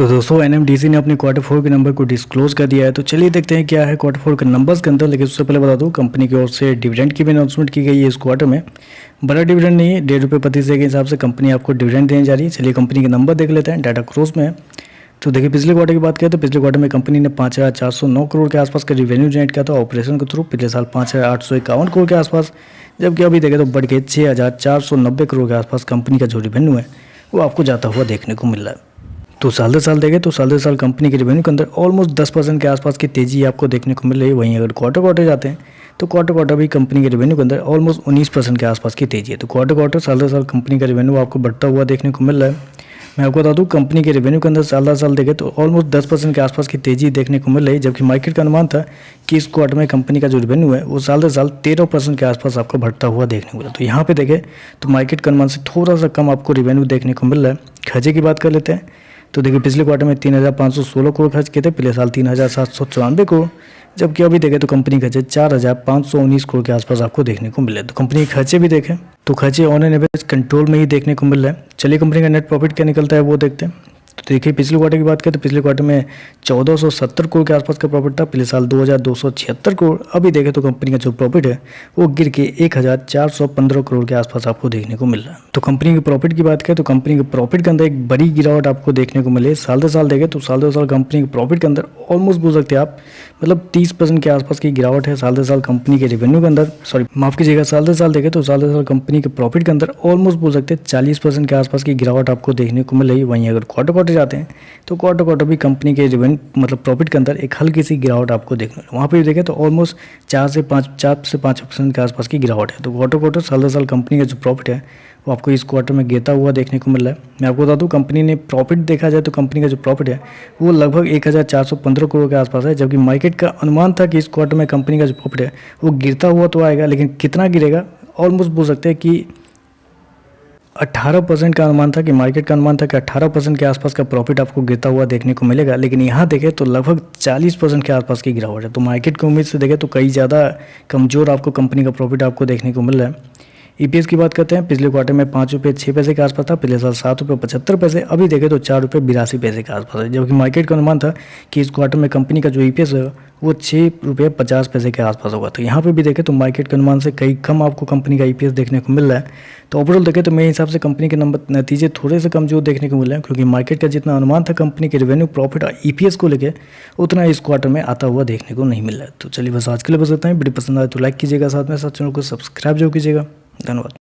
तो दोस्तों एनएमडीसी ने अपने क्वार्टर 4 के नंबर को डिस्क्लोज कर दिया है। तो चलिए देखते हैं क्या है क्वार्टर 4 के नंबर्स के अंदर। लेकिन उससे पहले बता दूं, कंपनी की ओर से डिविडेंड की भी अनाउंसमेंट की गई है इस क्वार्टर में। बड़ा डिविडेंड नहीं है, ₹1.5 प्रति शेयर के हिसाब से कंपनी आपको डिविडेंड देने जा रही है। चलिए कंपनी के नंबर देख लेते हैं, डाटा क्रोज में है। तो देखिए पिछले क्वार्टर की बात करें तो पिछले क्वार्टर में कंपनी ने 5,409 करोड़ के आसपास का रिवेन्यू जनरेट किया था ऑपरेशन के थ्रू। पिछले साल 5,851 करोड़ के आसपास, जबकि अभी देखें तो बढ़ के 6,490 करोड़ के आसपास कंपनी का जो रिवेन्यू है वो आपको जाता हुआ देखने को मिल रहा है। तो साल दर साल देखें तो साल दर साल कंपनी के रेवेन्यू के अंदर ऑलमोस्ट 10% के आसपास की तेजी आपको देखने को मिल रही है। वहीं अगर क्वार्टर क्वार्टर जाते हैं तो क्वार्टर क्वार्टर भी कंपनी के रेवेन्यू के अंदर ऑलमोस्ट 19% के आसपास की तेजी है। तो क्वार्टर क्वार्टर साल दर साल कंपनी का रेवेन्यू आपको बढ़ता हुआ देखने को मिल रहा है। मैं आपको बता दूं, कंपनी के रेवेन्यू के अंदर साल दर साल देखें तो ऑलमोस्ट 10% के आसपास की तेजी देखने को मिल रही है, जबकि मार्केट का अनुमान था कि इस क्वार्टर में कंपनी का जो रेवेन्यू है वो साल दर साल 13% के आसपास आपको बढ़ता हुआ देखने को मिला। तो यहाँ पे देखें तो मार्केट का अनुमान से थोड़ा सा कम आपको रेवेन्यू देखने को मिल रहा है। खर्चे की बात कर लेते हैं तो देखिए पिछले क्वार्टर में 3,516 करोड़ खर्च किए थे, पिछले साल 3,794 करोड़, जबकि अभी देखें तो कंपनी खर्चे 4,519 करोड़ के आसपास आपको देखने को मिले। तो कंपनी के खर्चे भी देखें तो खर्चे ऑन एन एवरेज कंट्रोल में ही देखने को मिल रहा है। चलिए कंपनी का नेट प्रॉफिट क्या निकलता है वो देखते हैं। तो देखिए पिछले क्वार्टर की बात करें तो पिछले क्वार्टर में 1,470 करोड़ के आसपास का प्रॉफिट था, पिछले साल 2,276 करोड़। अभी देखें तो कंपनी का जो प्रॉफिट है वो गिर के 1,415 करोड़ के आसपास आपको देखने को मिल रहा है। तो कंपनी के प्रॉफिट की बात करें तो कंपनी के प्रॉफिट के अंदर एक बड़ी गिरावट आपको देखने को मिले। साल दर साल देखें तो साल दर साल कंपनी के प्रॉफिट के अंदर ऑलमोस्ट बोल सकते हैं आप, मतलब 30% के आसपास की गिरावट है साल दर साल कंपनी के रेवेन्यू के अंदर। सॉरी माफ कीजिएगा, साल दर साल देखें तो साल दर साल कंपनी के प्रॉफिट के अंदर ऑलमोस्ट बोल सकते हैं 40% के आसपास की गिरावट आपको देखने को मिल रही है। वहीं अगर क्वार्टर क्वार्टर जाते हैं तो क्वार्टर क्वार्टर भी कंपनी के रेवेन्यू मतलब प्रॉफिट के अंदर एक हल्की सी गिरावट आपको देखने को, वहाँ पे देखें तो ऑलमोस्ट 4 से 5% के आसपास की गिरावट है। तो क्वार्टर क्वार्टर साल दर साल कंपनी का जो प्रॉफिट है वो आपको इस क्वार्टर में गिरता हुआ देखने को मिल रहा है। मैं आपको बता दूं, कंपनी ने प्रॉफिट देखा जाए तो कंपनी का जो प्रॉफिट है वो लगभग 1,415 करोड़ के आसपास है, जबकि मार्केट का अनुमान था कि इस क्वार्टर में कंपनी का जो प्रॉफिट है वो गिरता हुआ तो आएगा, लेकिन कितना गिरेगा ऑलमोस्ट बोल सकते हैं कि 18% का अनुमान था, कि मार्केट का अनुमान था कि 18% के आसपास का प्रॉफिट आपको गिरता हुआ देखने को मिलेगा, लेकिन यहाँ देखें तो लगभग 40% के आसपास की गिरावट है। तो मार्केट की उम्मीद से देखें तो कई ज़्यादा कमज़ोर आपको कंपनी का प्रॉफिट आपको देखने को मिल रहा है। ईपीएस की बात करते हैं, पिछले क्वार्टर में ₹5.06 के आसपास था, पिछले साल ₹7.75, अभी देखें तो ₹4.82 के आसपास है, जबकि मार्केट का अनुमान था कि इस क्वार्टर में कंपनी का जो ईपीएस है वो ₹6.50 के आसपास होगा। तो यहाँ पे भी देखें तो मार्केट के अनुमान से कई कम आपको कंपनी का ईपीएस देखने को मिल रहा है। तो ओवरऑल देखें तो मेरे हिसाब से कंपनी के नतीजे थोड़े से कमजोर देखने को मिल रहे हैं, क्योंकि मार्केट का जितना अनुमान था कंपनी के रेवेन्यू प्रॉफिट और ईपीएस को लेकर उतना इस क्वार्टर में आता हुआ देखने को नहीं मिल रहा है। तो चलिए बस आज के लिए बस इतना ही। वीडियो पसंद आए तो लाइक कीजिएगा, साथ में साथ चैनल को सब्सक्राइब जरूर कीजिएगा। धन्यवाद।